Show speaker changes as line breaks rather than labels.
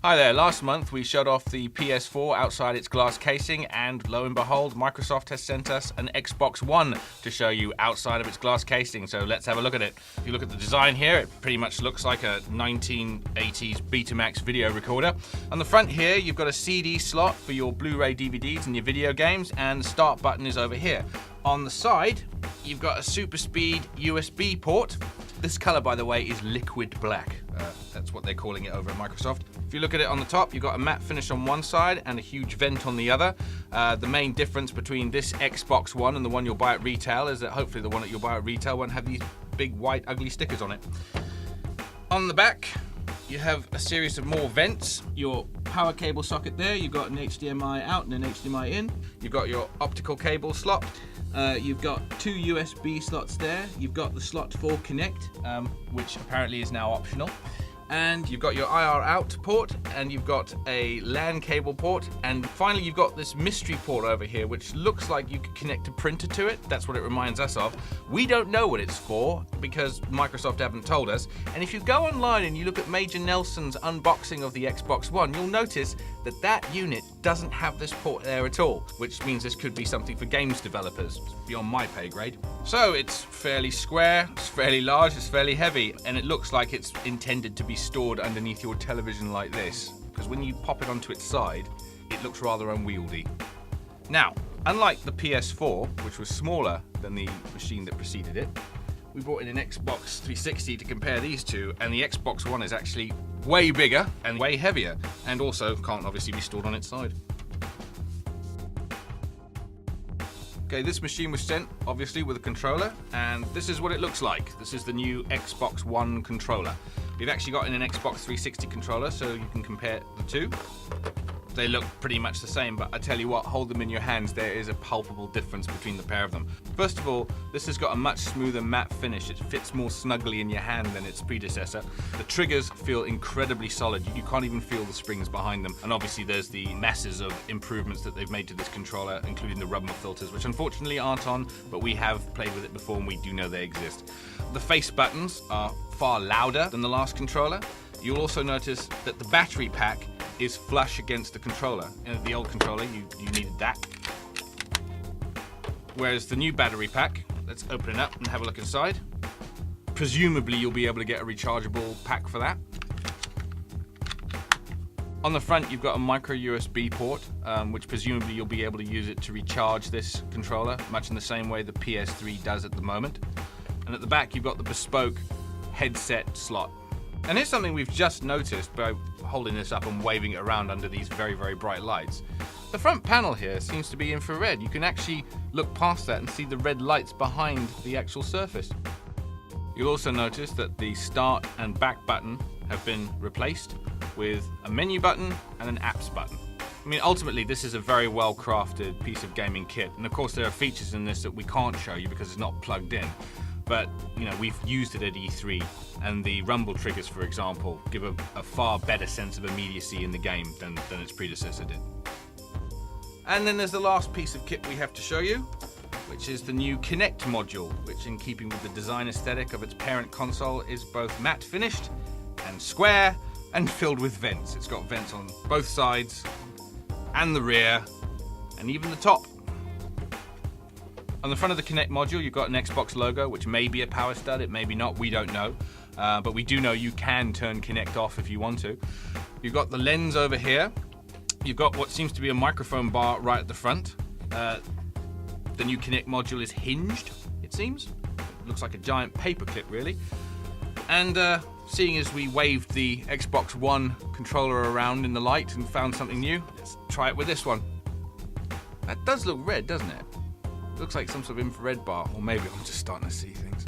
Hi there, last month we showed off the PS4 outside its glass casing, and lo and behold, Microsoft has sent us an Xbox One to show you outside of its glass casing, so let's have a look at it. If you look at the design here, it pretty much looks like a 1980s Betamax video recorder. On the front here, you've got a CD slot for your Blu-ray DVDs and your video games, and the start button is over here. On the side, you've got a super speed USB port. This color, by the way, is liquid black. That's what they're calling it over at Microsoft. If you look at it on the top, you've got a matte finish on one side and a huge vent on the other. The main difference between this Xbox One and the one you'll buy at retail is that hopefully the one that you'll buy at retail won't have these big white ugly stickers on it. On the back, you have a series of more vents. Your power cable socket there, you've got an HDMI out and an HDMI in. You've got your optical cable slot. You've got two USB slots there. You've got the slot for Kinect, which apparently is now optional. And you've got your IR out port, and you've got a LAN cable port, and finally you've got this mystery port over here, which looks like you could connect a printer to it. That's what it reminds us of. We don't know what it's for because Microsoft haven't told us. And if you go online and you look at Major Nelson's unboxing of the Xbox One, you'll notice that that unit doesn't have this port there at all, which means this could be something for games developers. It's beyond my pay grade. So it's fairly square, it's fairly large, it's fairly heavy, and it looks like it's intended to be stored underneath your television like this, because when you pop it onto its side, it looks rather unwieldy. Now, unlike the PS4, which was smaller than the machine that preceded it, we brought in an Xbox 360 to compare these two, and the Xbox One is actually way bigger and way heavier, and also can't obviously be stored on its side. Okay, this machine was sent, obviously, with a controller, and this is what it looks like. This is the new Xbox One controller. We've actually got in an Xbox 360 controller, so you can compare the two. They look pretty much the same, but I tell you what, hold them in your hands, there is a palpable difference between the pair of them. First of all, this has got a much smoother matte finish. It fits more snugly in your hand than its predecessor. The triggers feel incredibly solid. You can't even feel the springs behind them. And obviously there's the masses of improvements that they've made to this controller, including the rubber filters, which unfortunately aren't on, but we have played with it before and we do know they exist. The face buttons are far louder than the last controller. You'll also notice that the battery pack is flush against the controller. In the old controller, you needed that. Whereas the new battery pack, let's open it up and have a look inside. Presumably you'll be able to get a rechargeable pack for that. On the front, you've got a micro USB port, which presumably you'll be able to use it to recharge this controller, much in the same way the PS3 does at the moment. And at the back, you've got the bespoke headset slot. And here's something we've just noticed by holding this up and waving it around under these very, very bright lights. The front panel here seems to be infrared. You can actually look past that and see the red lights behind the actual surface. You'll also notice that the start and back button have been replaced with a menu button and an apps button. I mean, ultimately, this is a very well-crafted piece of gaming kit. And of course, there are features in this that we can't show you because it's not plugged in. But, you know, we've used it at E3, and the rumble triggers, for example, give a far better sense of immediacy in the game than its predecessor did. And then there's the last piece of kit we have to show you, which is the new Kinect module, which, in keeping with the design aesthetic of its parent console, is both matte finished and square and filled with vents. It's got vents on both sides and the rear and even the top. On the front of the Kinect module, you've got an Xbox logo, which may be a power stud, it may be not, we don't know. But we do know you can turn Kinect off if you want to. You've got the lens over here. You've got what seems to be a microphone bar right at the front. The new Kinect module is hinged, it seems. It looks like a giant paperclip, really. And seeing as we waved the Xbox One controller around in the light and found something new, let's try it with this one. That does look red, doesn't it? Looks like some sort of infrared bar, or maybe I'm just starting to see things.